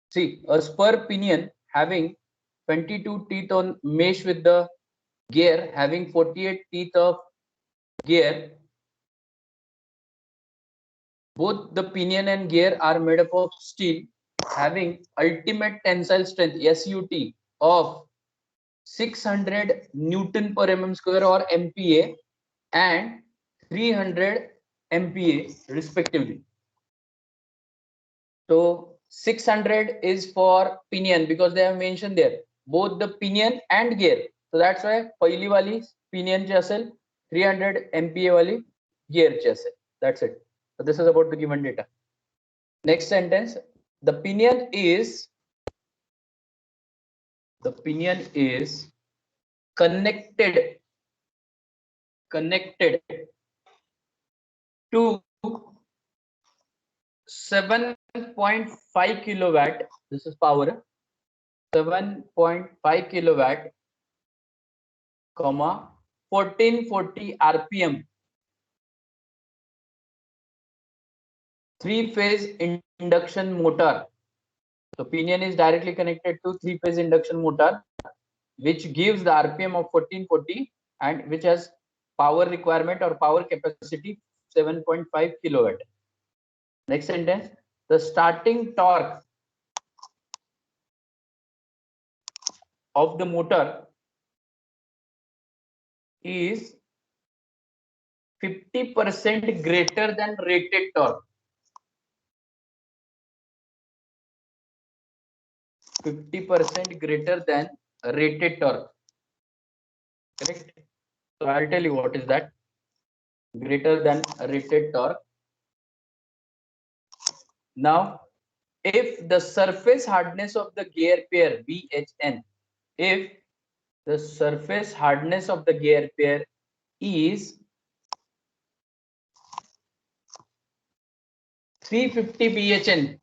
See, a spur pinion having 22 teeth on mesh with the gear having 48 teeth of gear. Both the pinion and gear are made up of steel having ultimate tensile strength SUT of 600 Newton per mm square or MPa and 300 MPa respectively. So 600 is for pinion because they have mentioned there both the pinion and gear. So that's why पहिली वाली pinion ची असेल 300 MPa वाली gear ची असेल. That's it. So this is about the given data. Next sentence, the pinion is connected to 7.5 kilowatt. This is power. 7.5 kilowatt, comma 1440 RPM. Three-phase induction motor. So pinion is directly connected to three-phase induction motor, which gives the RPM of 1440 and which has power requirement or power capacity 7.5 kilowatt. Next sentence, the starting torque of the motor is 50% greater than rated torque. 50% greater than rated torque. Correct? So I'll tell you what is that. Greater than rated torque. Now, if the surface hardness of the gear pair BHN, if the surface hardness of the gear pair is 350 BHN,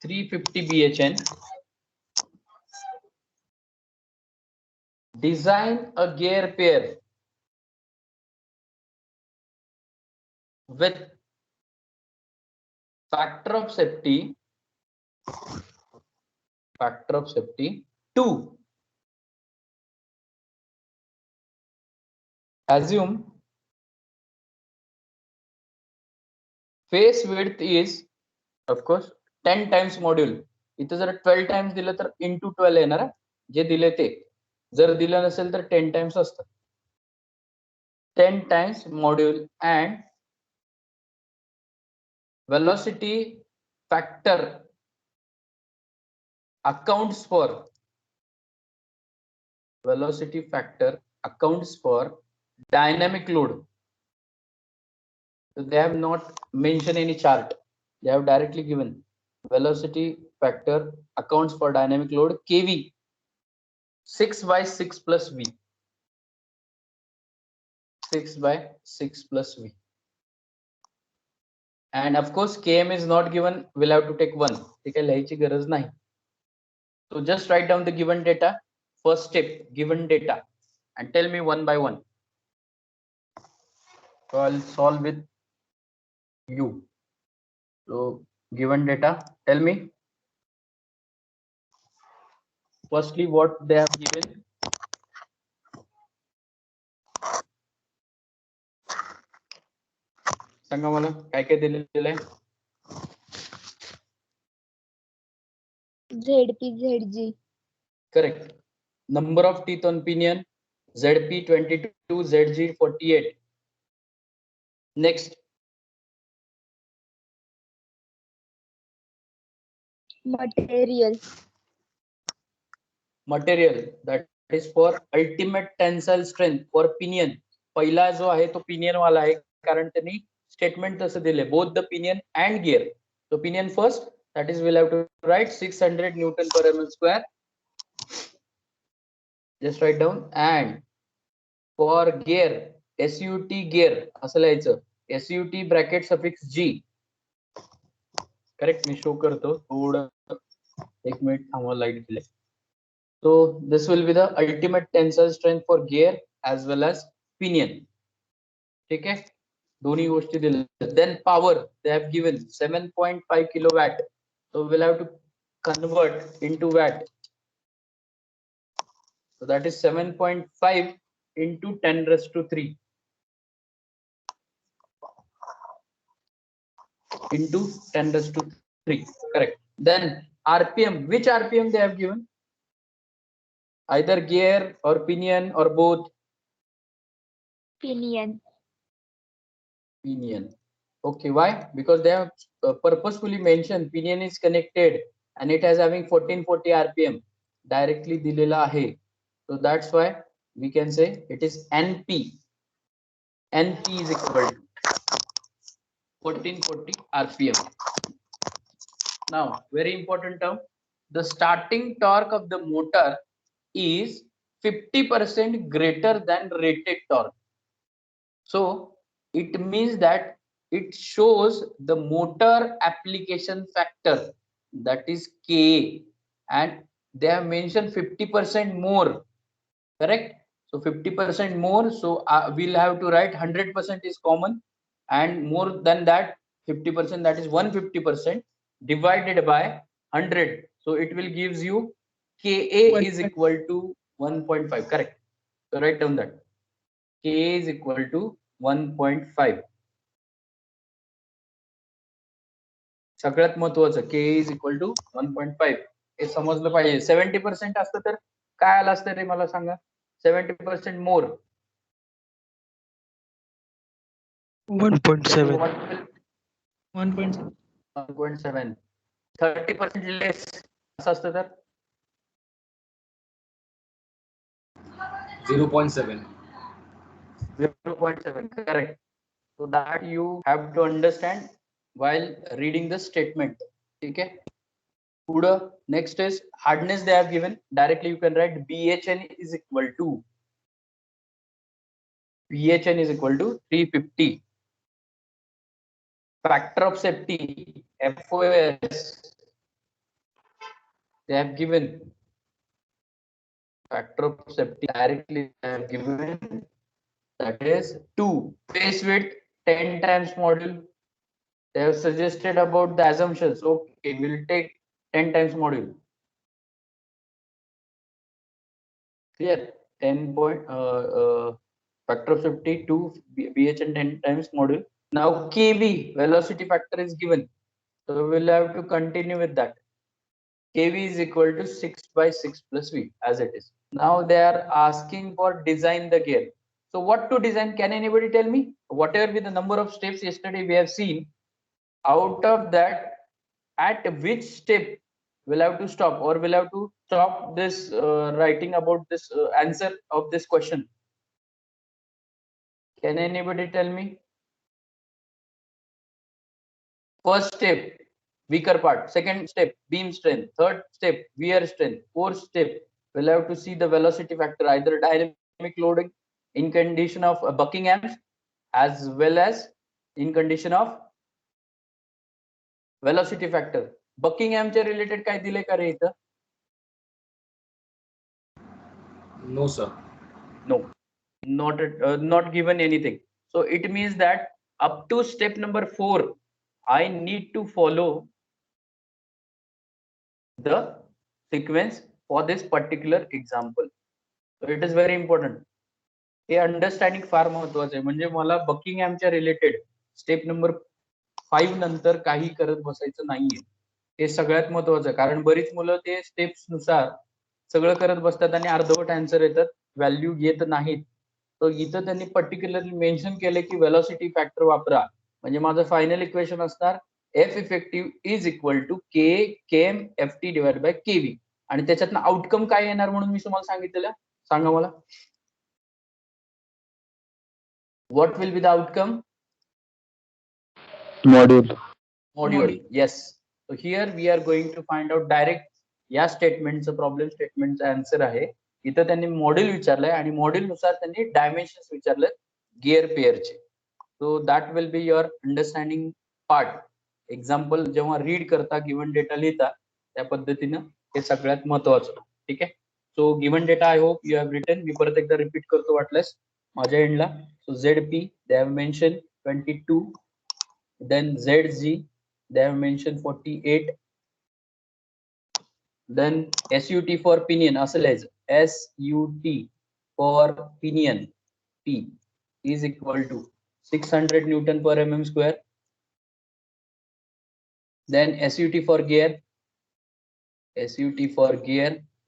350 BHN, design a gear pair with factor of safety 2. Assume face width is of course 10 times module. इथे जर 12 times दिलं तर into 12 येणार जे दिले ते. जर दिलं नसेल तर 10 times असतं. 10 times module and velocity factor accounts for dynamic load. So they have not mentioned any chart. They have directly given velocity factor accounts for dynamic load kV 6/6 plus V. 6/6 plus V. And of course km is not given, we'll have to take 1. So just write down the given data. First step, given data, and tell me one by one. So I'll solve with you. So given data, tell me firstly what they have given. सांगा मला काय काय दिलेलं आहे. ZP ZG. Correct. Number of teeth on pinion ZP 22, ZG 48. Next. Material that is for ultimate tensile strength for pinion. पहिला जो आहे तो pinion वाला आहे कारण त्यांनी statement तसं दिले both the pinion and gear. So pinion first, that is we'll have to write 600 Newton per mm square. Just write down. And for gear SUT gear असं लिहायचं SUT bracket suffix G. Correct, me show करतो थोडं एक minute थांबवा light दिले. So this will be the ultimate tensile strength for gear as well as pinion. ठीक है, दोन्ही गोष्टी दिल्या. Then power they have given 7.5 kilowatt So we'll have to convert into watt. So that is 7.5 into 10 raised to 3 into 10 raised to 3. Correct. Then RPM, which RPM they have given? Either gear or pinion or both? Pinion. Pinion. Okay, why? Because they have purposefully mentioned pinion is connected and it has having 1440 RPM directly dilela ahe. So that's why we can say it is NP. NP is equal to 1440 RPM. Now, very important term. The starting torque of the motor is 50% greater than rated torque. So it means that it shows the motor application factor, that is Ka, and they have mentioned 50% more. Correct? So 50% more. So we'll have to write 100% is common, and more than that 50%, that is 150% divided by 100. So it will gives you Ka is equal to 1.5. Correct? So write down that Ka is equal to 1.5. सगळ्यात महत्वाचं Ka is equal to 1.5 हे समजलं पाहिजे. 70% असतं तर काय आलं असतं रे मला सांगा. 70% मोर 1.7. 1.7. 30% लेस असं असतं तर 0.7. 0.7. Correct. So that you have to understand while reading the statement. Okay. Next is hardness they have given. Directly you can write BHN is equal to 350. Factor of safety FOS they have given. Factor of safety directly they have given, that is 2. Face width 10 times module. They have suggested about the assumptions. Okay, we'll take 10 times module. Clear? 10 point factor of safety 2 BHN 10 times module. Now KV velocity factor is given, so we'll have to continue with that. KV is equal to 6 by 6 plus V as it is. Now they are asking for design the gear. So what to design? Can anybody tell me? Whatever be the number of steps yesterday we have seen, out of that, at which step we'll have to stop, or we'll have to stop this writing about this answer of this question? Can anybody tell me? First step, weaker part. Second step, beam strength. Third step, wear strength. Fourth step, we'll have to see the velocity factor, either dynamic loading in condition of bucking amps as well as in condition of velocity factor. Bucking amp च्या related काय दिले का रे इथं? No, sir. No, not given anything. So it means that up to step number 4, I need to follow the sequence for this particular example. So it is very important. हे understanding फार महत्वाचं आहे. म्हणजे मला बकिंग एमच्या रिलेटेड स्टेप नंबर 5 नंतर काही करत बसायचं नाहीये. हे सगळ्यात महत्वाचं आहे, कारण बरीच मुलं ते स्टेप्स नुसार सगळं करत बसतात आणि अर्धवट आन्सर येतात, व्हॅल्यू येत नाहीत. तर इथं त्यांनी पर्टिक्युलरली मेन्शन केलं की वेलॉसिटी फॅक्टर वापरा. म्हणजे माझं फायनल इक्वेशन असणार F effective is equal to K KM F T divide by KV. आणि त्याच्यातनं आउटकम काय येणार म्हणून मी तुम्हाला सांगितलेलं, सांगा मला. What will be the outcome? Module. Yes. So here we are going to find out direct या स्टेटमेंटचं प्रॉब्लेम स्टेटमेंटचं आन्सर आहे. इथं त्यांनी मॉड्यूल विचारलंय आणि मॉड्यूल नुसार त्यांनी डायमेन्शन्स विचारले gear पेअरचे. So that will be your understanding part. Example जेव्हा रीड करता, गिव्हन डेटा लिहिता, त्या पद्धतीनं हे सगळ्यात महत्वाचं. ठीक आहे. सो given data I hope you have written. मी परत एकदा रिपीट करतो वाटल्यास माझ्या एंडला. So ZP they have mentioned 22, then ZG they have mentioned 48, then SUT for pinion असं लिहायचं SUT for pinion P is equal to 600 Newton per mm square. Then SUT for gear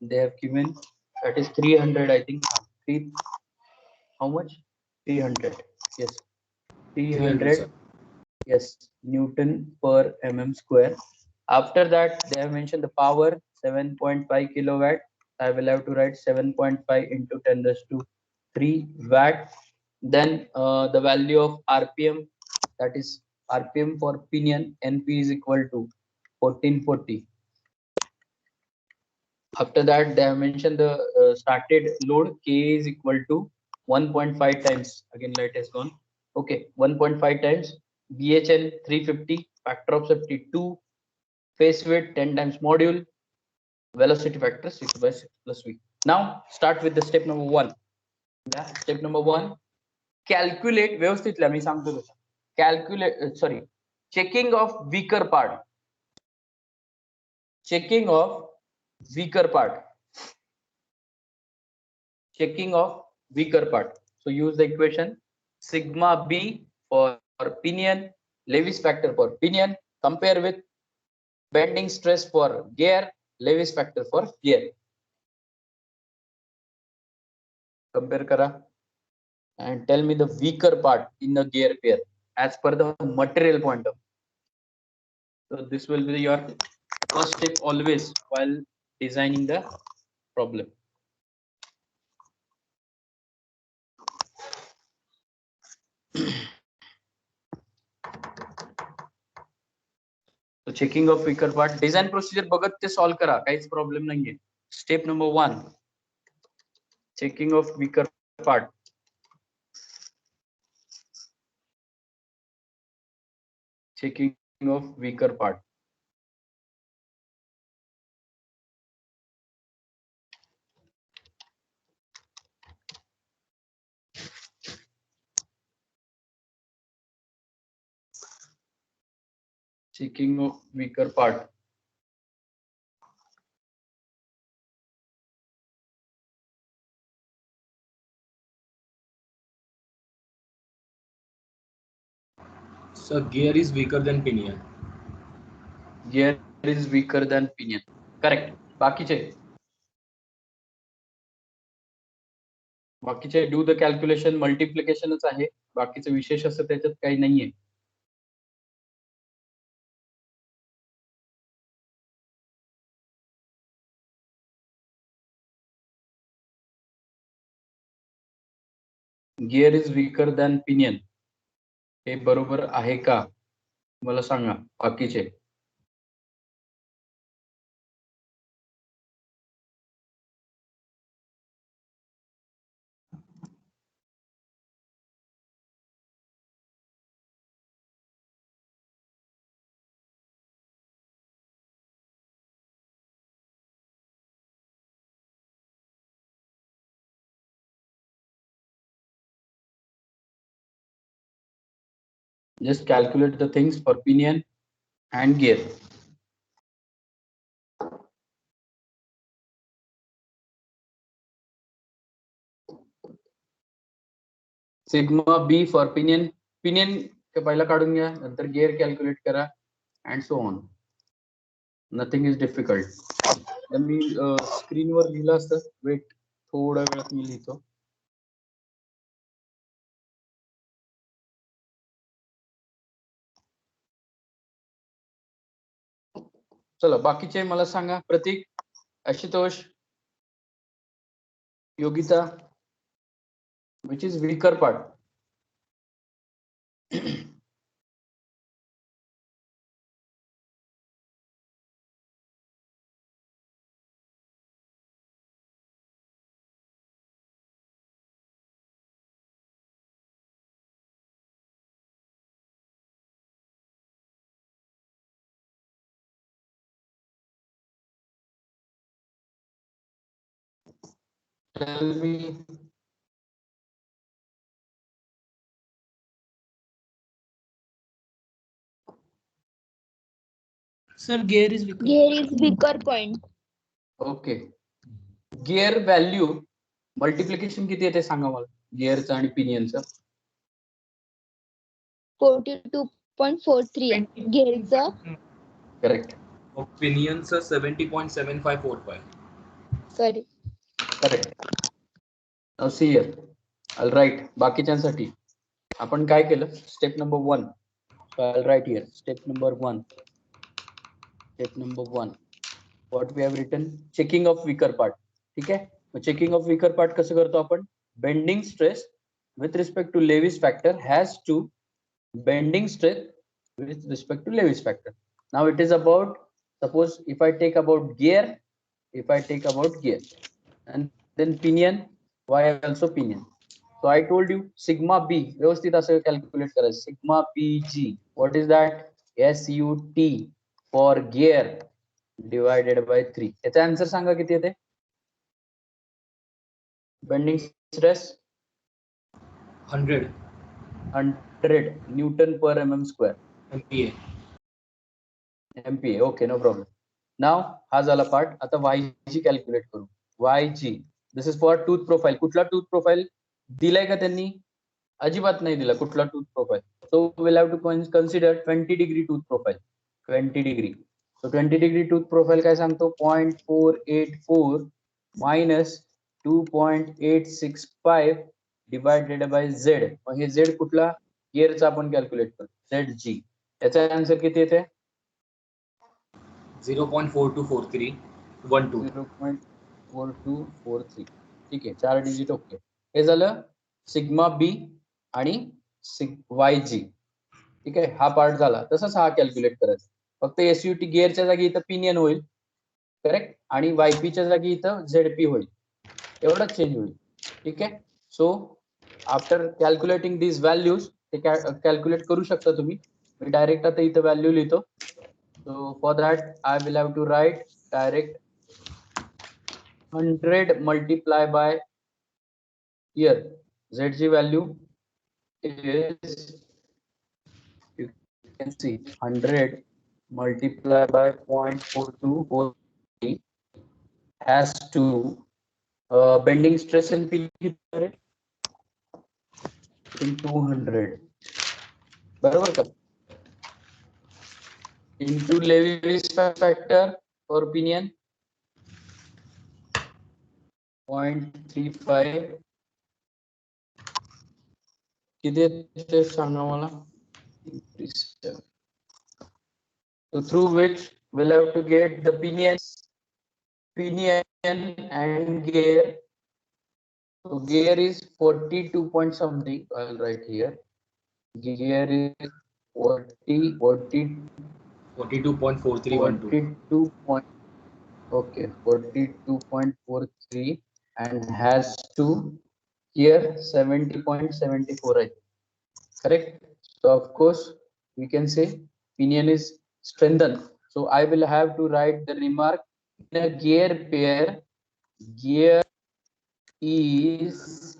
they have given that is 300 I think. How much? 300. Yes, 300. sir. Yes, Newton per mm square. After that, they have mentioned the power 7.5 kilowatt. I will have to write 7.5 into 10 raised to 3 watt. Then the value of RPM, that is RPM for pinion, NP is equal to 1440. After that, they have mentioned the started load K is equal to 1.5 times. Again, light has gone. Okay, 1.5 times BHL 350, factor of safety 2, face weight 10 times module, velocity factor 6 by 6 plus V. Now start with the step number 1. Yeah, step number 1, calculate व्यवस्थित मी सांगतो तसं. Calculate checking of weaker part. Checking of weaker part. So use the equation sigma B for pinion, Lewis factor for pinion, compare with bending stress for gear, Lewis factor for gear. Compare kara and tell me the weaker part in the gear pair as per the material point of view. So this will be your first step always while designing the problem. So checking of weaker part, design procedure बघत ते solve करा, काहीच problem नाहीये. Step number 1, checking of weaker part. Checking of weaker part. Checking of weaker part. Sir, gear is weaker than pinion. Gear is weaker than pinion. Correct. बाकीचे do the calculation, multiplicationच आहे. बाकीचे विशेष असं त्याच्यात काही नाहीये. Gear is weaker than pinion. हे बरोबर आहे का? मला सांगा बाकीचे. Just calculate the things for pinion and gear. Sigma B for pinion. Pinion के पहिला काढून घ्या, नंतर gear calculate करा and so on. Nothing is difficult. मी स्क्रीन वर लिहिलं असतं. वेट थोडा वेळात मी लिहितो. चला बाकीचे मला सांगा. Pratik, Ashutosh, Yogita, which is weaker part. Tell me. Sir, gear is weaker point. Okay. Gear value multiplication किती येते सांगा मला, गिअरचं आणि पिनियनचं. 42.43 गिअरचं. Correct. Opinions 70.7545. Correct. Now see here. All right. बाकीच्यांसाठी आपण काय केलं, step number 1. All right here. Step number 1. What we have written, checking of weaker part. ठीक आहे. मग चेकिंग ऑफ वीकर पार्ट कसं करतो आपण, bending stress with respect to Lewis factor has to bending stress with respect to Lewis factor. Now it is about, suppose if I take about gear, and then pinion, why also pinion. So I told you sigma b व्यवस्थित असं calculate करायचं, sigma pg, what is that, SUT for gear divided by 3. याचा answer सांगा किती येते, bending stress 100 Newton per mm square. MPa. MPa. Okay, no problem. Now हा झाला part. आता YG calculate करू. YG, this is for tooth profile. कुठला tooth profile दिलाय का त्यांनी, अजिबात नाही दिला कुठला tooth profile. So will have to consider 20 degree tooth profile. 20 degree. सो 20 डिग्री टूथ प्रोफाइल काय सांगतो, 0.484 मायनस 2.865 डिवायडेड बाय Z. मग हे Z कुठला, गिअरचा आपण कॅल्क्युलेट करू, ZG. याचा आन्सर किती येते, 0.4243 12. 0.4243. ठीक आहे, 4 डिजिट. ओके. हे झालं सिग्मा बी आणि YG. ठीक आहे, हा पार्ट झाला. तसंच हा कॅल्क्युलेट करायचा, फक्त SUT गिअरच्या जागी इथं पिनियन होईल. करेक्ट. आणि YP च्या जागी इथं ZP होईल, एवढंच चेंज होईल. ठीक आहे. So after calculating these values, ते कॅल्क्युलेट करू शकता तुम्ही. मी डायरेक्ट आता इथं व्हॅल्यू लिहितो. So for that I will have to write direct 100 multiply by here. ZG value is, you can see, 100 multiply by 0.4243 has to bending stress and P in 200 बरोबर का, into Lewis factor for opinion 0.35. किती ते सांगा मला. So through which we'll have to get the pinion and gear. So gear is 42 point something. I'll write here. Gear is 42 point. Okay, 42.43 and has to here 70.74. Right? Correct. So of course we can say pinion is strengthened. So I will have to write the remark in a gear pair, gear is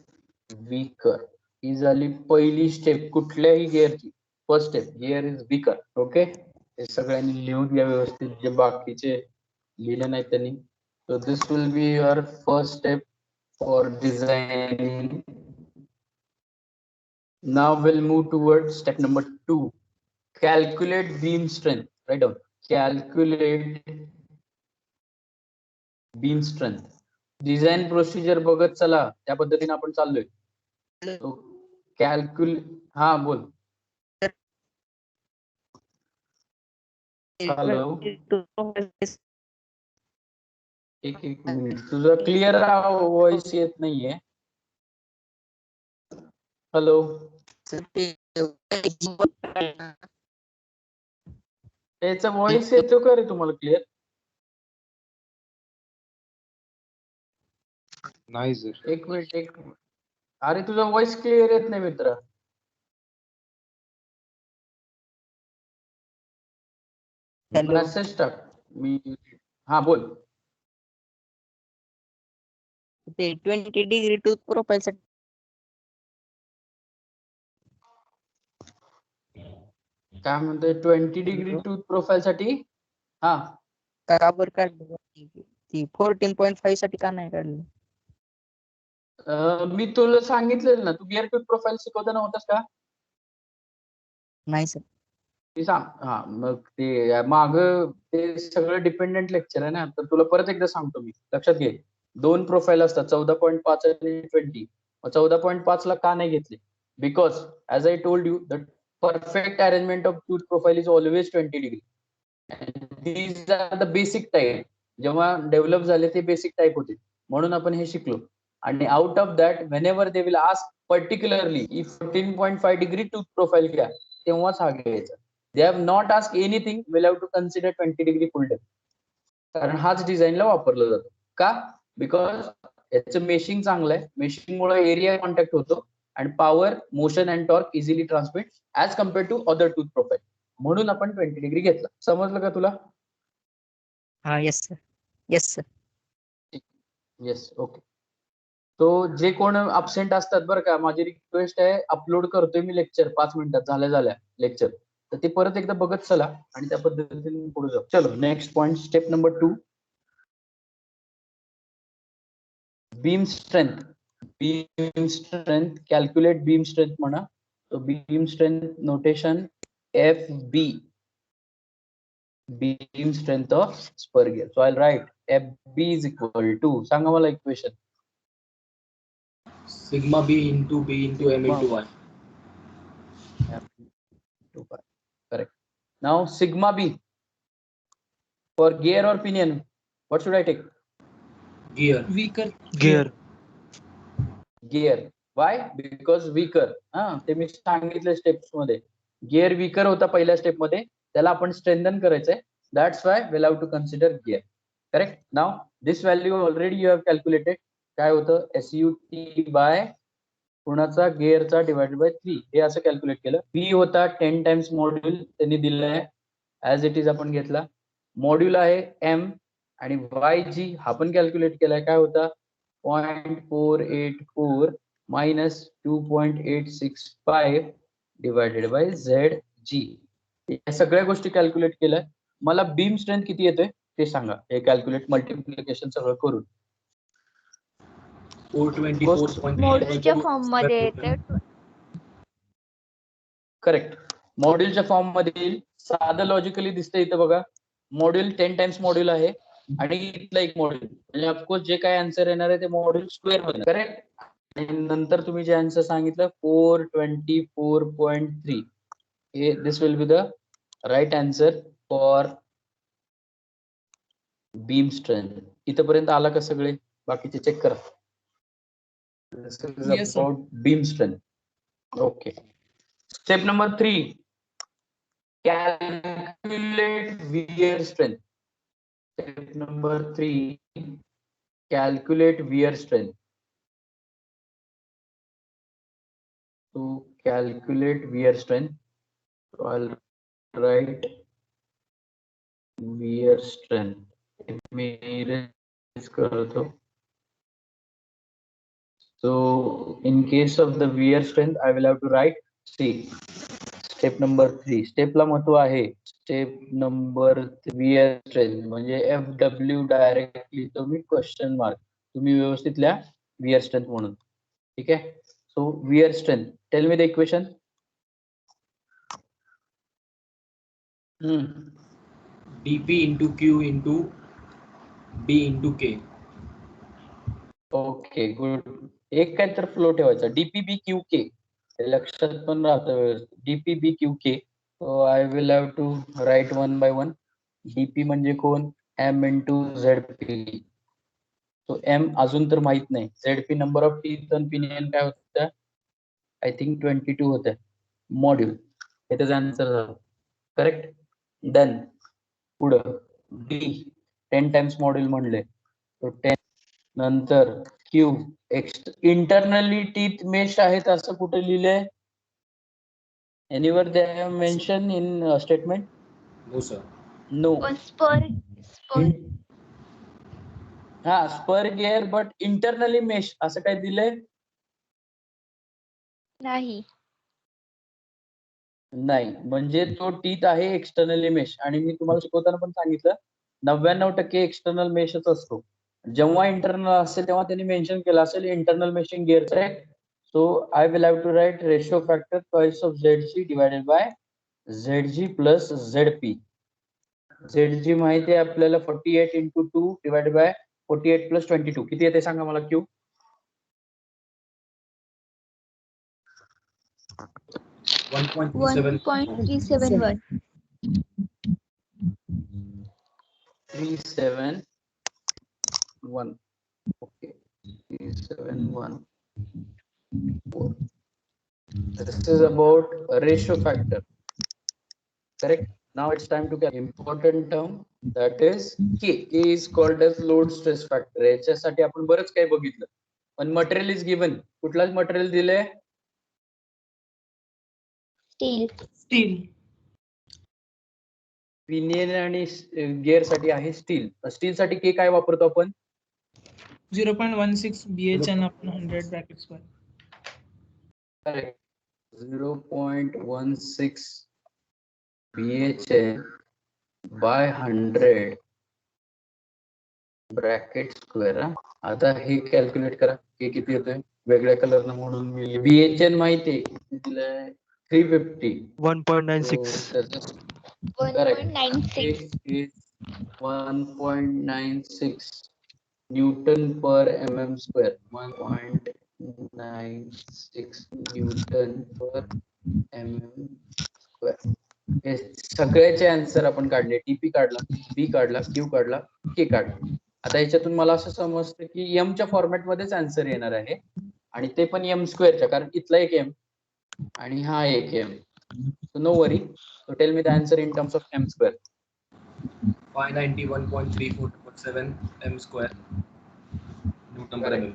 weaker. ही झाली पहिली step कुठल्याही गिअरची, first step, gear is weaker. Okay, हे सगळ्यांनी लिहून घ्या व्यवस्थित, जे बाकीचे लिहिले नाही त्यांनी. So this will be your first step for designing. Now we'll move towards step number 2. Calculate beam strength. Write down. Calculate beam strength. Design procedure बघत चला, त्या पद्धतीने आपण चाललोय. कॅल्क्युलेट. हा बोल. हॅलो, एक मिनिट, तुझा क्लिअर व्हॉइस येत नाहीये. हॅलो, याचा व्हॉइस येतो का रे तुम्हाला क्लिअर? नाही सर. एक मिनिट. अरे तुझा व्हॉइस क्लिअर येत नाही मित्र. मेसेज टाक. मी, हा बोल. ते 20 डिग्री टूथ प्रोफाइल साठी काय म्हणतोय, 20 डिग्री टूथ प्रोफाइल साठी. हा, बराबर काढलं. ती 14.5 साठी का नाही काढली? मी तुला सांगितलेलं ना, तू गिअर ट्यूब प्रोफाईल शिकवताना होतास का? नाही सर. मी सांग, हा मग ते माग ते सगळं डिपेंडेंट लेक्चर आहे ना, तर तुला परत एकदा सांगतो मी, लक्षात घे. 2 प्रोफाईल असतात, 14.5 आणि 20. 14.5 ला का नाही घेतले? Because as I told you the perfect arrangement of tooth profile is always 20 degree. These are the basic type. जेव्हा डेव्हलप झाले ते बेसिक टाईप होते, म्हणून आपण हे शिकलो. आणि out of that whenever they will ask particularly if 14.5 degree tooth profile घ्या, तेव्हाच हा घ्यायचा. They have not ask anything, will have to consider 20 degree full depth. कारण हाच डिझाईनला वापरला जातो. का? बिकॉज याचं मेशिंग चांगलं आहे, मेशिंगमुळे एरिया कॉन्टॅक्ट होतो आणि power, motion and torque easily transmit as compare to other tooth profile. म्हणून आपण 20 डिग्री घेतला. समजलं का तुला? हा yes sir. Yes sir. Yes, okay. तो जे कोण अब्सेंट असतात बरं का, माझी रिक्वेस्ट आहे, अपलोड करतोय मी लेक्चर 5 मिनिटात झाल्या लेक्चर, तर ते परत एकदा बघत चला आणि त्या पद्धतीने पुढे जाऊ. चलो next point, step number 2, beam strength. Beam strength, calculate beam strength म्हणा. तो beam strength notation FB, beam strength of spur gear. So I'll write FB is equal to, सांगा मला equation. Sigma B into B into M into Y. Correct. Now sigma B for gear or pinion, what should I take? Gear. Weaker gear. Gear. Why? Because weaker. ते मी सांगितलं steps मध्ये, gear weaker होता पहिल्या step मध्ये, त्याला आपण strengthen करायचंय. That's why will have to consider gear. Correct. Now this value already you have calculated. काय होतं? SUT बाय कुणाचा, गिअरचा डिवाइडेड बाय 3, हे असं कॅल्क्युलेट केलं. बी होता 10 टाइम्स मॉड्यूल, त्यांनी दिलेलं आहे ऍज इट इज, आपण घेतला. मॉड्यूल आहे M आणि YG हा पण कॅल्क्युलेट केलाय. काय होता? 0.484 minus 2.865 डिवायडेड बाय ZG. या सगळ्या गोष्टी कॅल्क्युलेट केल्या. मला बीम स्ट्रेंथ किती येतोय ते सांगा, हे कॅल्क्युलेट मल्टिप्लिकेशन सगळं करून. 424.8 मॉड्यूलच्या फॉर्म मध्ये येते. करेक्ट. मॉड्यूलच्या फॉर्म मध्ये येईल. साधं लॉजिकली दिसतं इथं बघा, मॉड्यूल 10 टाइम्स मॉड्यूल आहे आणि इथला एक मॉड्यूल, म्हणजे ऑफकोर्स जे काय आन्सर येणार आहे ते मॉड्यूल स्क्वेअर मध्ये. करेक्ट. आणि नंतर तुम्ही जे आन्सर सांगितलं 424.3, हे this will be the right answer for beam strength. इथपर्यंत आला का सगळे? बाकीचे चेक करा. This is about beam strength. Okay. Step number 3, calculate wear strength. Step number 3, calculate wear strength. To calculate wear strength, so I'll write wear strength. Me erase करतो. So in case of the wear strength, I will have to write, see, step number 3. Step ला महत्व आहे. Step number wear strength म्हणजे FW directly तुम्ही question mark, तुम्ही व्यवस्थित लिहा wear strength म्हणून. ठीक आहे. So wear strength, tell me the equation. dP into Q into B into K. Okay good. एक काय तर फ्लो ठेवायचा, DPBQK, लक्षात पण राहतं व्यवस्थित. DPBQK. So I will have to write one by one. DP म्हणजे कोण? M into ZP. सो M अजून तर माहित नाही. ZP नंबर ऑफ टीथ आणि पिनियन काय होत्या? आय थिंक 22 होत्या. मॉड्यूल, हे त्याचा आन्सर झाला. करेक्ट. डन. पुढं D 10 टाइम्स मॉड्यूल म्हणले, तो 10. नंतर Q इंटरनली टीथ मेश आहेत असं कुठे लिहिलंय? Anywhere they have mention in statement? No sir. No. पण स्पर हा spur gear but internally mesh असं काय दिलंय? नाही. नाही, म्हणजे तो टीथ आहे एक्सटर्नली मेश. आणि मी तुम्हाला शिकवताना पण सांगितलं, 99% एक्सटर्नल मेशच असतो. जेव्हा इंटरनल असेल तेव्हा त्यांनी मेन्शन केलं असेल इंटरनल मेशिंग गिअरचं आहे. So I will have to write ratio factor twice of ZG divided by ZG plus ZP. ZG माहिती आहे आपल्याला 48 into 2 डिवायडेड बाय 48 plus 22 किती येते सांगा मला Q. 1.371. 371. Okay. 3714. This is about ratio factor. Correct. Now it's time to get important term, that is K. K is called as load stress factor. याच्यासाठी आपण बरंच काही बघितलं, पण मटेरियल इज गिवन. कुठलाच मटेरियल दिलंय? Steel. पिनियन आणि gear साठी आहे स्टील. स्टील साठी के काय वापरतो आपण? 0.16 BHN upon 100 bracket square. Correct. 0.16 BHN by 100 bracket square. आता हे कॅल्क्युलेट करा, हे किती येतोय वेगळ्या कलर न म्हणून मी BHN माहिती आहे 350 1.96. Correct. 1.96. is 1.96 Newton per mm square. 1.96 Newton per mm square. हे सगळ्याचे आन्सर आपण काढले. टीपी काढला, बी काढला, क्यू काढला, के काढला. आता याच्यातून मला असं समजतं की एम च्या फॉर्मॅट मध्येच आन्सर येणार आहे आणि ते पण एम स्क्वेअरच्या, कारण इथला एक एम आणि हा एक M. So no worry. So tell me the answer in terms of m square. 591.3447 m square Newton per mm.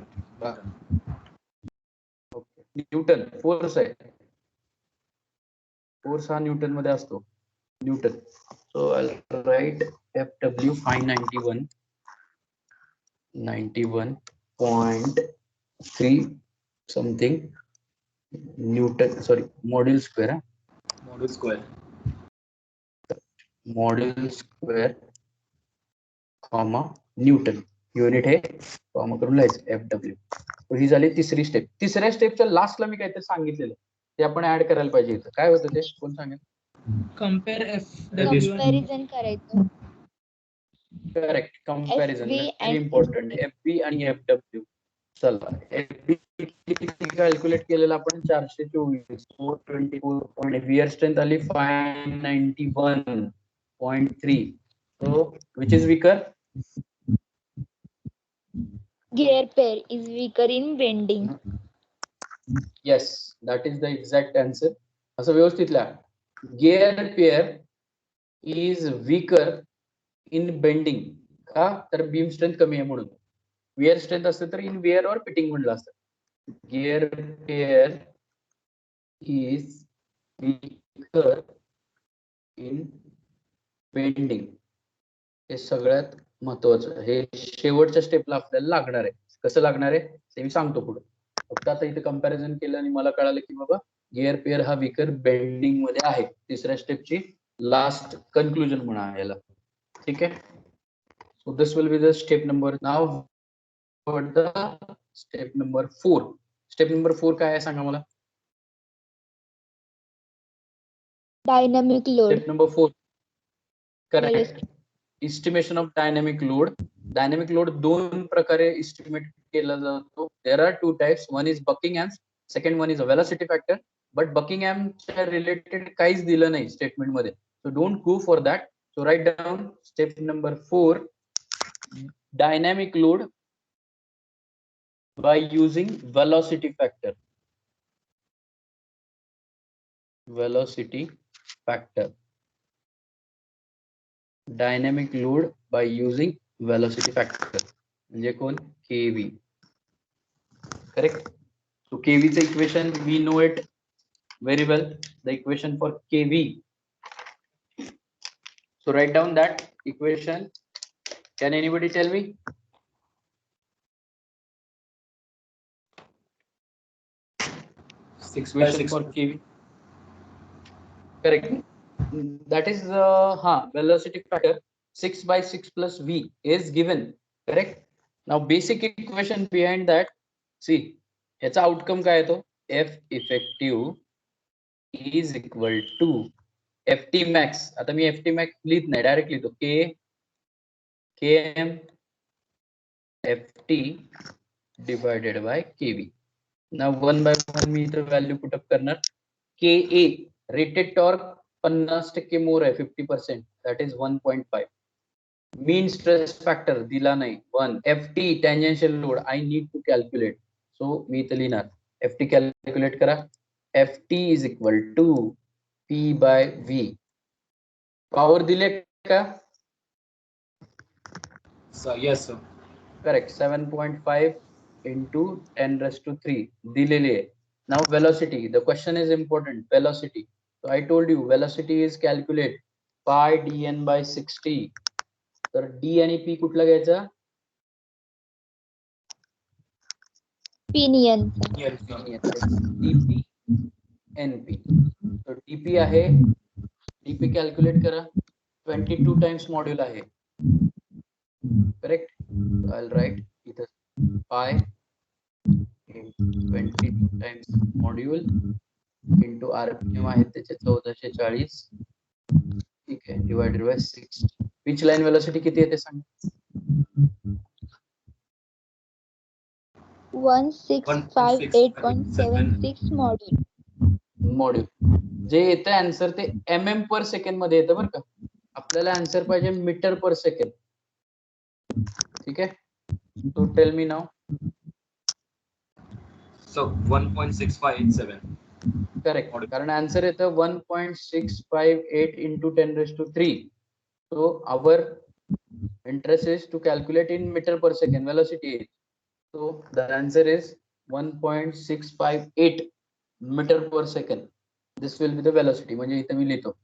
Okay. Newton force आहे. फोर्स हा न्यूटन मध्ये असतो. Newton. So I'll write FW 91.3 something Newton, sorry, module square. Module square comma newton. Unit हे comma करून लिहायचं FW. ही झाली तिसरी step. तिसऱ्या स्टेपच्या लास्टला मी काहीतरी सांगितलेलं ते आपण ऍड करायला पाहिजे. काय होतं ते कोण सांगेल? Compare Comparison करायचं. Correct. Comparison FB very and important. FB आणि FW. चला FB कॅल्क्युलेट केलेलं आपण 424. 424. विअर स्ट्रेंथ आली 591.3. So which is weaker? Gear pair is weaker in bending. Yes, that is the exact answer. असं व्यवस्थित लिहा. Gear pair is weaker in bending. का तर बीम स्ट्रेंथ कमी आहे म्हणून. विअर स्ट्रेंथ असते तर इन विअर और फिटिंग म्हणलं असतं. Gear pair is weaker in bending. हे सगळ्यात महत्वाचं. हे शेवटच्या स्टेपला आपल्याला लागणार आहे. कसं लागणार आहे ते मी सांगतो पुढे. फक्त आता इथे कंपॅरिझन केलं आणि मला कळालं की बाबा गिअर पेअर हा वीकर बेंडिंग मध्ये आहे. तिसऱ्या स्टेपची लास्ट कन्क्लुजन म्हणा याला. ठीक आहे. So this will be the step number. Now the step number 4. Step number 4 काय आहे सांगा मला. Dynamic load. Step number 4. Correct. Estimation of dynamic load. Dynamic load दोन प्रकारे इस्टिमेट केला जातो. There are two types. One is Buckingham, second one is velocity factor. But बकिंगहॅमच्या related काहीच दिलं नाही स्टेटमेंट मध्ये. So don't go for that. So write down step number 4. Dynamic load by using velocity factor. Velocity factor. Dynamic load by using velocity factor. म्हणजे कोण? KV. Correct. So KV चं equation we know it very well. The equation for KV. So write down that equation. Can anybody tell me? Equation for KV. Correct. That is velocity factor 6 by 6 plus V is given, correct? Now basic equation behind that, see, याचा outcome काय येतो? F effective is equal to FT max. आता मी FT max लिहित नाही, direct लिहितो KM FT divided by KV. Now 1 by 1 मी इथं value put up करणार. KA रेटेड टॉर्क 50% मोर आहे, 50%, that is 1.5. Mean stress factor दिला नाही 1. FT tangential load I need to calculate, so मी इथं लिहिणार FT कॅल्क्युलेट करा. FT is equal to P by V. Power दिले का? Yes sir. Correct. 7.5 into 10 raised to 3 दिलेली आहे. Now velocity, the question is important. Velocity, so I told you velocity is calculate pi dn by 60. तर D आणि P कुठला घ्यायचा? Pinion. Yes sir. dp np. so dp आहे, dp calculate करा. 22 times module आहे, correct? I'll write इथं pi 22 times module into RPM आहे त्याचे 1440, ठीक आहे, divided by 6. Pitch line velocity किती येते सांग? 1658.76 मॉड्यूल. जे येतं आन्सर ते mm पर सेकंड मध्ये येतं बरं का. आपल्याला आन्सर पाहिजे मीटर पर सेकंड, ठीक आहे? So tell me now. So 1.6587. Correct, कारण आन्सर येतं 1.658 into 10 raised to 3. So our interest is to calculate in meter per second velocity. So the answer is 1.658 meter per second. This will be the velocity. म्हणजे इथं मी लिहितो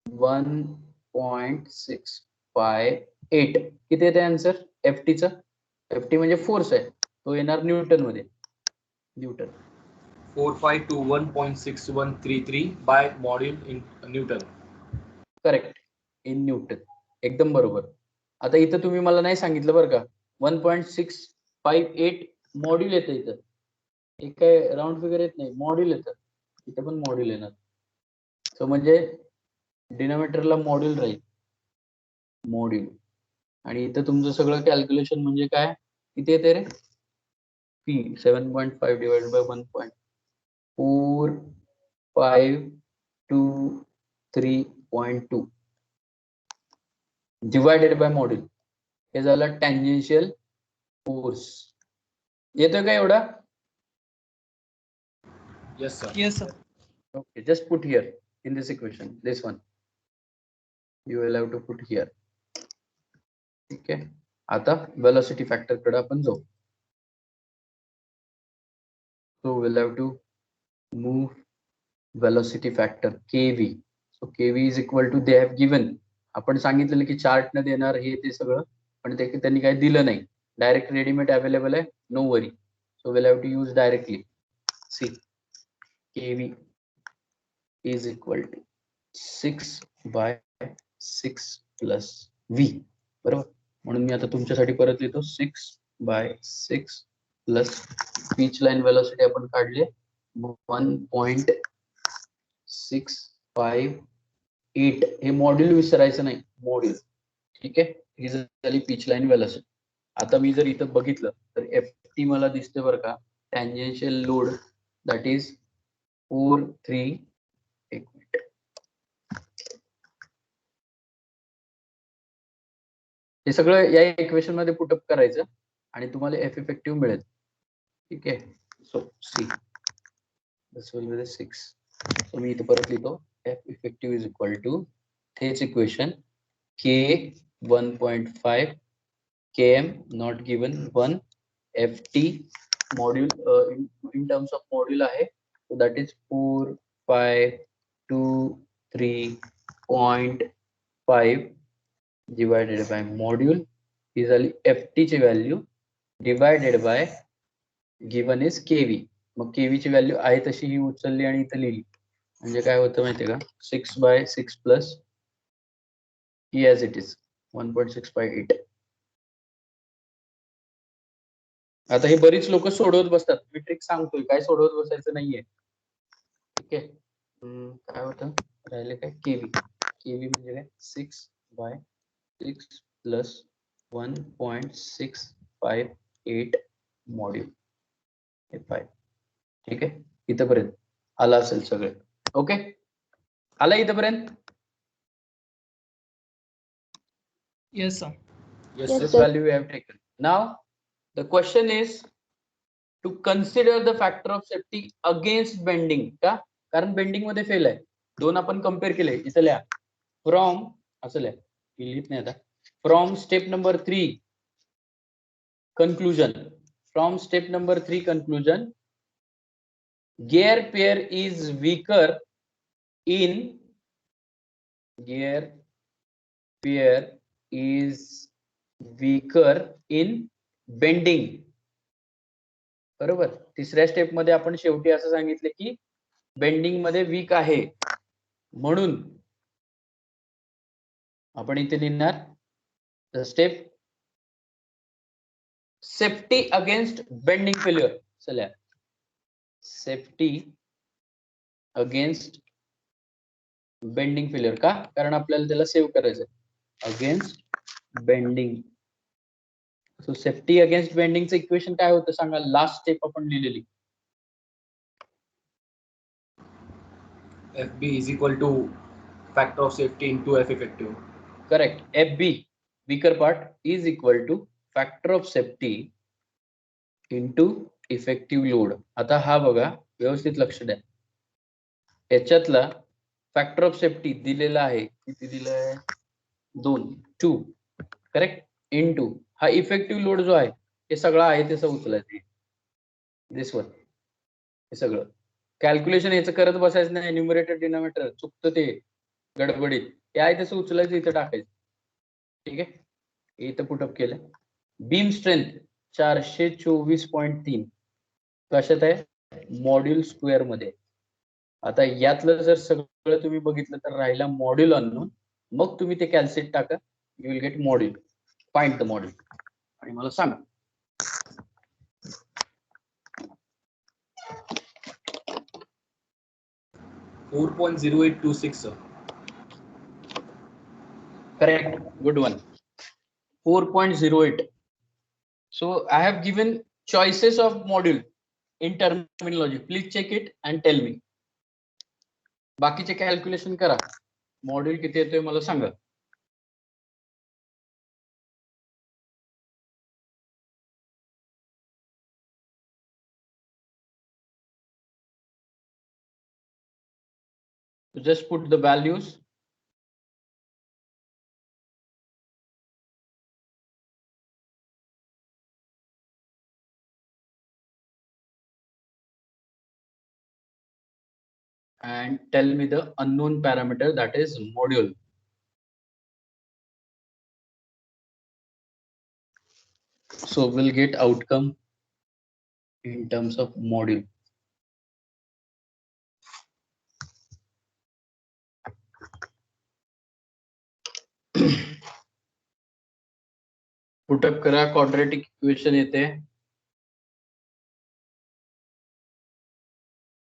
1.658. किती येते answer FT चा? FT म्हणजे force आहे, तो येणार न्यूटन मध्ये. Newton 4521.6133 by module in Newton. Correct, in newton, एकदम बरोबर. आता इथं तुम्ही मला नाही सांगितलं बरं का, 1.658 मॉड्यूल येतं इथं, एक काय राऊंड फिगर येत नाही, मॉड्यूल येतं. इथं पण मॉड्यूल येणार. सो म्हणजे डिनोमिनेटरला मॉड्यूल राहील, मॉड्यूल. आणि इथं तुमचं सगळं कॅल्क्युलेशन म्हणजे काय, किती येते रे? P 7.5 divided by 1.4523.2 divided by module. हे झालं टँजेन्शियल फोर्स. येतोय का एवढा? Yes sir. Yes, sir. Okay, just put here in this equation, this one you will have to put here. ठीक आहे, आता velocity factor कडे आपण जाऊ. So we'll have to move velocity factor KV. So KV is equal to, they have given, आपण सांगितलेलं की chart न देणार हे ते सगळं, पण ते त्यांनी काही दिलं नाही. डायरेक्ट रेडीमेड अवेलेबल आहे, no worry. So we'll have to use directly. See, KV is equal to 6 by 6 plus V, बरोबर? म्हणून मी आता तुमच्यासाठी परत लिहितो 6 by 6 plus pitch line velocity आपण काढले 1.658. हे मॉड्यूल विसरायचं नाही, मॉड्यूल, ठीक आहे? ही झाली पिच लाइन वेलोसिटी. आता मी जर इथं बघितलं तर FT मला दिसते बरं का, टँजेन्शियल लोड दॅट इज 43. एक मिनिट, हे सगळं या इक्वेशन मध्ये पुटअप करायचं आणि तुम्हाला F इफेक्टिव्ह मिळेल, ठीक आहे? So see this will be the 6. So मी इथे परत लिहितो F effective is equal to, हेच equation, K 1.5 km not given 1 FT module in terms of module आहे, so that is 4523.5 divided by module is FT ची value divided by given is KV. मग KV ची value आहे तशी ही उचलली आणि इथं लिहिली, म्हणजे काय होतं माहितीये का, 6 by 6 plus E as it is. 1.658. आता हे बरीच लोक सोडवत बसतात. मी ट्रिक सांगतोय, काय सोडवत बसायचं नाहीये. ठीक आहे. काय होतं राहिले काय, केव्ही. केव्ही म्हणजे काय, 6/6 प्लस 1.658 मॉड्यूल हे 5. ठीक आहे, इथपर्यंत आला असेल सगळे. ओके, आला इथपर्यंत. Yes, sir. Yes, Yes, sir. This sir. value we have taken. Now the question is to consider the factor of safety against bending. का, कारण बेंडिंग मध्ये फेल आहे. दोन आपण कंपेअर केले. इथं लिहा फ्रॉम, असं लिहा, लिहित नाही आता. From step number 3 conclusion. From step number 3 conclusion, gear pair is weaker in bending. बरोबर. तिसऱ्या स्टेप मध्ये आपण शेवटी असं सांगितलं की बेंडिंग मध्ये वीक आहे, म्हणून आपण इथे लिहिणार step safety against bending failure. चला, सेफ्टी अगेन्स्ट बेंडिंग फेल्युअर. का, कारण आपल्याला त्याला सेव्ह करायचं आहे. Against bending. So safety against बेंडिंगचं इक्वेशन काय होतं सांगा, लास्ट स्टेप आपण लिहिलेली. FB is equal to factor of safety into F effective. Correct. FB weaker part is equal to factor of safety into effective load. आता हा बघा, व्यवस्थित लक्ष द्या. याच्यातला फॅक्टर ऑफ सेफ्टी दिलेला आहे, किती दिलं आहे, 2 करेक्ट. इनटू हा इफेक्टिव्ह लोड जो आहे हे सगळं आहे तसं उचलायचं. दिस वन हे सगळं कॅल्क्युलेशन याचं करत बसायचं नाही. न्यूमरेटर डिनॉमिनेटर चुकतं ते गडबडीत. हे आहे तसं उचलायचं, इथं टाकायचं. ठीक आहे, इथं पुटअप केलं. बीम स्ट्रेंथ 424.3 कशात आहे, मॉड्यूल स्क्वेअर मध्ये. आता यातलं जर सगळं तुम्ही बघितलं तर राहिला मॉड्यूल अननोन. मग तुम्ही ते कॅल्क्युलेट टाका, you will get module. Find the module आणि मला सांगा. $4.0826, sir. Correct, good one. 4.08. So I have given choices of module in terminology. Please check it and tell me. बाकीचे कॅल्क्युलेशन करा. मॉड्यूल किती येतोय मला सांगा. Just put the values. And tell me the unknown parameter, that is module. So we'll get outcome in terms of module. Put up करा. Quadratic equation येते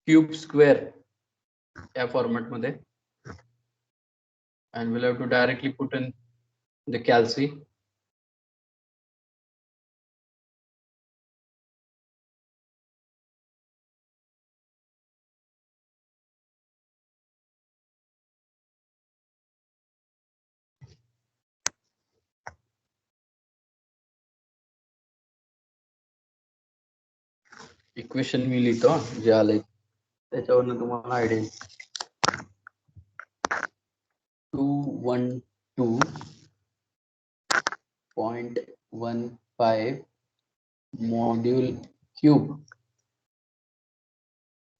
cube square या format मध्ये. and we'll have to directly put in the calci. Equation मी लिहितो जे आलंय त्याच्यावरनं तुम्हाला आयडिया येईल. 212.15 module cube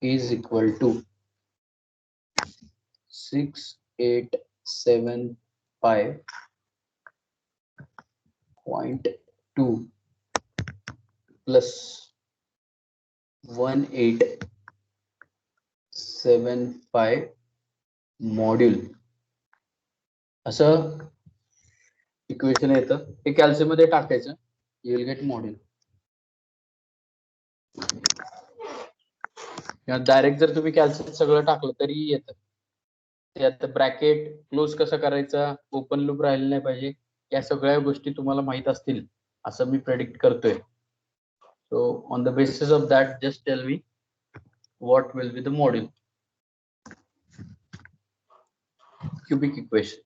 is equal to 6875.2 plus 1875 module. असं इक्वेशन येतं हे कॅल्शियम मध्ये टाकायचं, you will get module. Direct जर तुम्ही कॅल्शियम सगळं टाकलं तरी येतं. त्यात ब्रॅकेट क्लोज कसा करायचा, ओपन लूप राहिलं नाही पाहिजे, या सगळ्या गोष्टी तुम्हाला माहित असतील असं मी प्रेडिक्ट करतोय. So on the basis of that just tell me what will be the module. Cubic equation.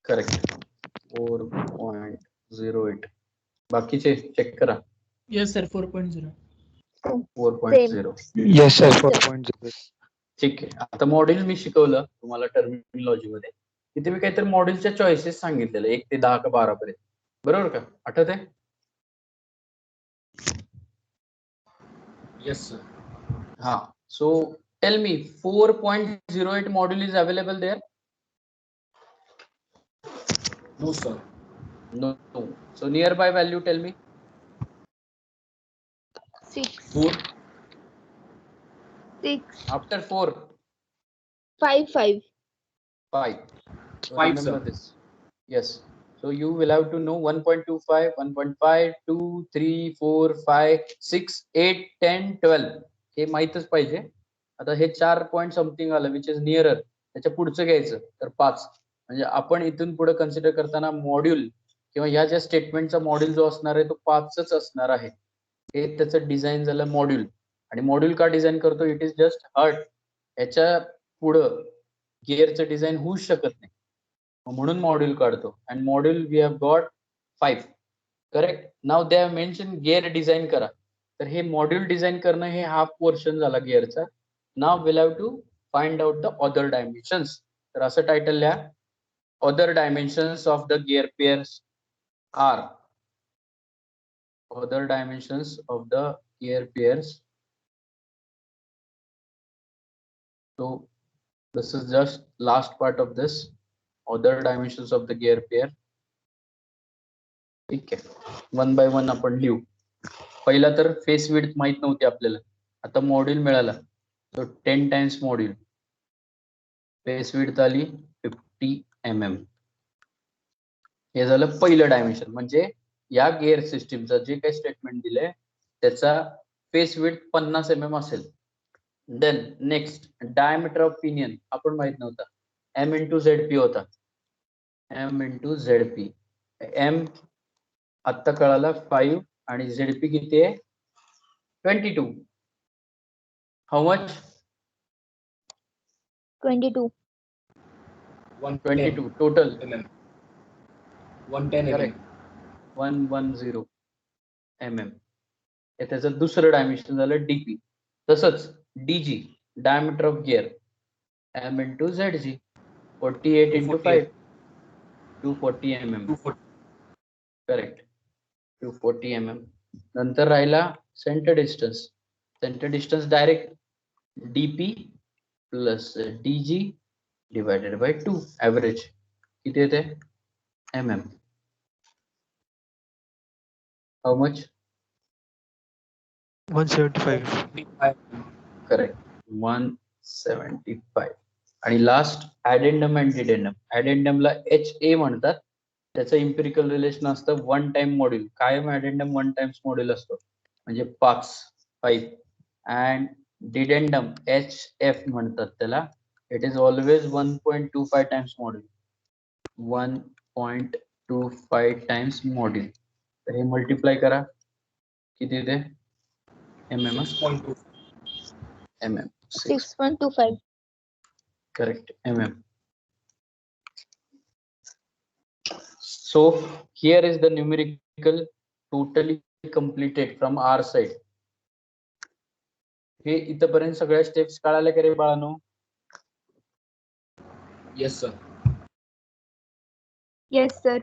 Correct 4.08. बाकीचे चेक करा. Yes, sir. 4.0. 4.0. Yes, sir. 4.0. ठीक आहे. आता मॉड्यूल मी शिकवलं तुम्हाला टर्मिनॉलॉजी मध्ये, तिथे मी काहीतरी मॉड्यूलच्या चॉईसेस सांगितलेलं 1 ते 10 का 12 पर्यंत, बरोबर का? आठवत आहे? Yes, sir. हा. So tell me 4.08 module is available there? No, sir. No. So nearby value, tell me. 6, 4. 6, After 4, 5, 5. 5. So 5, remember sir. this. Yes. So you will have to know 1.25, 1.5, 2, 3, 4, 5, 6, 8, 10, 12. हे माहीतच पाहिजे. आता हे 4 पॉइंट समथिंग आलं which is nearer, त्याच्या पुढचं घ्यायचं तर 5. म्हणजे आपण इथून पुढे कन्सिडर करताना मॉड्यूल किंवा ह्या ज्या स्टेटमेंटचा मॉड्यूल जो असणार आहे तो 5च असणार आहे. हे त्याचं डिझाईन झालं मॉड्यूल. आणि मॉड्यूल का डिझाईन करतो? It is just hurt. याच्या पुढं गिअरचं डिझाईन होऊच शकत नाही, म्हणून मॉड्यूल काढतो. And module we have got 5. Correct. नाव they have mention gear design करा. तर हे मॉड्यूल डिझाईन करणं हे हाफ पोर्शन झाला गिअरचा. Now will have to find out the other dimensions. तर असं टायटल लिहा, other dimensions of the gear pairs are. Other dimensions of the gear pairs. So this is just last part of this. Other dimensions of the gear pair. ठीक आहे, one by one आपण लिहू. पहिला तर face width माहित नव्हती आपल्याला, आता मॉड्यूल मिळाला. सो 10 टाइम्स मॉड्यूल. फेस विड्थ आली 50 mm. हे झालं पहिलं डायमेन्शन. म्हणजे या गिअर सिस्टीमचा जे काही स्टेटमेंट दिलंय त्याचा फेस विड्थ 50 mm असेल. Then next diameter of pinion आपण माहित नव्हता, m × zp होता. m × zp. m आत्ता कळाला 5 आणि zp किती आहे? 22. How much? 22. 22 total. 110 correct. 110 mm. हे त्याचं दुसरं डायमेन्शन झालं डीपी. तसंच DG diameter of gear m × zg 48 × 5 240 mm. 240. Correct 240 mm. नंतर राहिला centre distance. Centre distance direct DP plus DG divided by 2 average किती येते? mm. How much? 175. करेक्ट 175. आणि last ॲडेंडम and डिडेंडम. ॲडेंडमला HA म्हणतात. त्याचं इम्पिरिकल रिलेशन असतं 1 टाइम मॉड्यूल. कायम ॲडेंडम 1 times module असतो, म्हणजे 5. अँड डिडेंडम HF म्हणतात त्याला. It is always 1.25 times module. 1.25 times module. तर हे मल्टिप्लाय करा, किती येते? mm. 6.2. mm. 6.25. Correct. mm. So here is the numerical totally completed from our side. हे इथपर्यंत सगळ्या स्टेप्स कळाल्या का रे बाळांनो? Yes, sir. Yes, sir.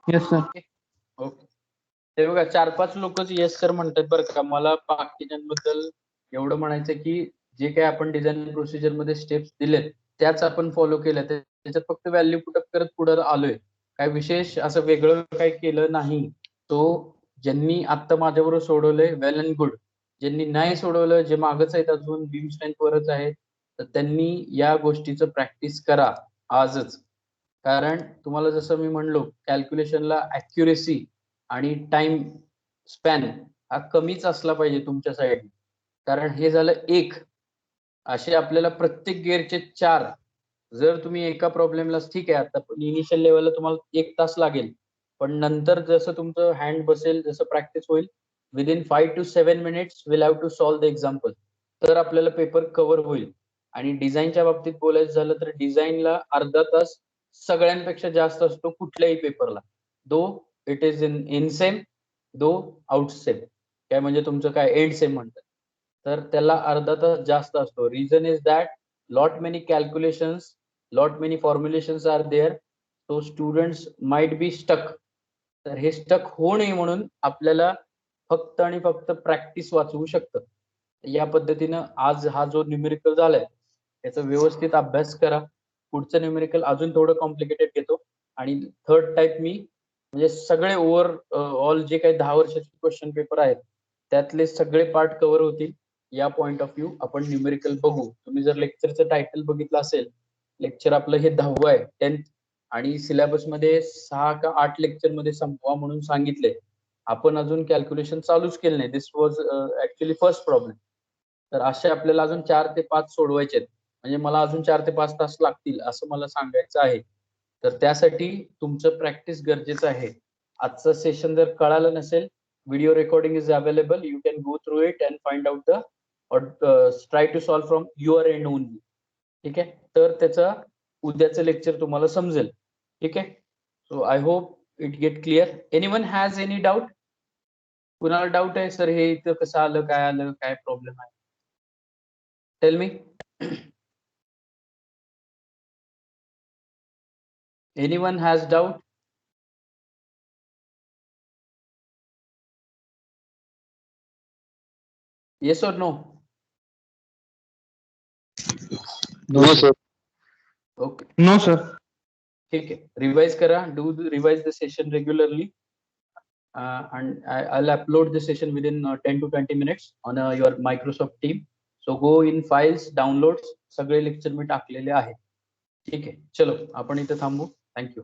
Yes, sir. Okay. ते बघा 4-5 लोकच येस सर म्हणतात बरं का. मला बाकीच्यांबद्दल एवढं म्हणायचं की जे काही आपण डिझाईन प्रोसिजर मध्ये स्टेप्स दिलेत त्याच आपण फॉलो केल्या, त्याच्यात फक्त व्हॅल्यू पुटअप करत पुढे आलोय. काय विशेष असं वेगळं काही केलं नाही. तो ज्यांनी आता माझ्याबरोबर सोडवलंय वेल अँड गुड, ज्यांनी नाही सोडवलं, जे मागच आहेत अजून बीम स्ट्रेंथ वरच आहेत, तर त्यांनी या गोष्टीचं प्रॅक्टिस करा आजच. कारण तुम्हाला जसं मी म्हणलो, कॅल्क्युलेशनला ऍक्युरेसी आणि टाइम स्पॅन हा कमीच असला पाहिजे तुमच्या साईडने. कारण हे झालं एक, असे आपल्याला प्रत्येक गिअरचे 4. जर तुम्ही एका प्रॉब्लेमला ठीक आहे, आता इनिशियल लेवलला तुम्हाला 1 तास लागेल, पण नंतर जसं तुमचं हँड बसेल, जसं प्रॅक्टिस होईल, within 5 to 7 minutes will have to solve the example, तर आपल्याला पेपर कव्हर होईल. आणि डिझाईनच्या बाबतीत बोलायचं झालं तर डिझाईनला अर्धा तास सगळ्यांपेक्षा जास्त असतो कुठल्याही पेपरला, दो इट इज इन सेम, दो आउट सेम, काय म्हणजे तुमचं काय एंड सेम म्हणतात, तर त्याला अर्धा तास जास्त असतो. Reason is that lot many calculations, lot many formulations are there, so students might be stuck. तर हे स्टक होऊ नये म्हणून आपल्याला फक्त आणि फक्त प्रॅक्टिस वाचवू शकतं. या पद्धतीनं आज हा जो न्यूमेरिकल झालाय त्याचा व्यवस्थित अभ्यास करा. पुढचं न्यूमेरिकल अजून थोडं कॉम्प्लिकेटेड घेतो आणि थर्ड टाइप मी म्हणजे सगळे ओव्हर ऑल जे काही 10 वर्षाचे क्वेश्चन पेपर आहेत त्यातले सगळे पार्ट कव्हर होतील. या पॉइंट ऑफ व्ह्यू आपण न्यूमेरिकल बघू. तुम्ही जर लेक्चरचं टायटल बघितलं असेल, लेक्चर आपलं हे 10वं आहे, 10th, आणि सिलेबस मध्ये 6 का 8 लेक्चर मध्ये संपवा म्हणून सांगितले. आपण अजून कॅल्क्युलेशन चालूच केलं नाही. This was actually first problem. तर असे आपल्याला अजून 4 ते 5 सोडवायचे आहेत. म्हणजे मला अजून 4 ते 5 तास लागतील असं मला सांगायचं आहे. तर त्यासाठी तुमचं प्रॅक्टिस गरजेचं आहे. आजचं सेशन जर कळालं नसेल, video recording is available, you can go through it and find out the or try to solve from your end only. ठीक आहे, तर त्याचा उद्याचं लेक्चर तुम्हाला समजेल. ठीक आहे, so I hope it get clear. Anyone has any doubt? कुणाला डाऊट आहे सर हे इथं कसं आलं, काय प्रॉब्लेम आहे? Tell me. Anyone has doubt? Yes or no? No, sir. Okay, No, sir. ठीक आहे. रिवाइज करा, do revise the session regularly. And I'll upload the session within 10 to 20 minutes on your Microsoft team. So go in files, downloads, सगळे lecture मी टाकलेले आहे. ठीक आहे, चलो आपण इथे थांबू. थँक्यू.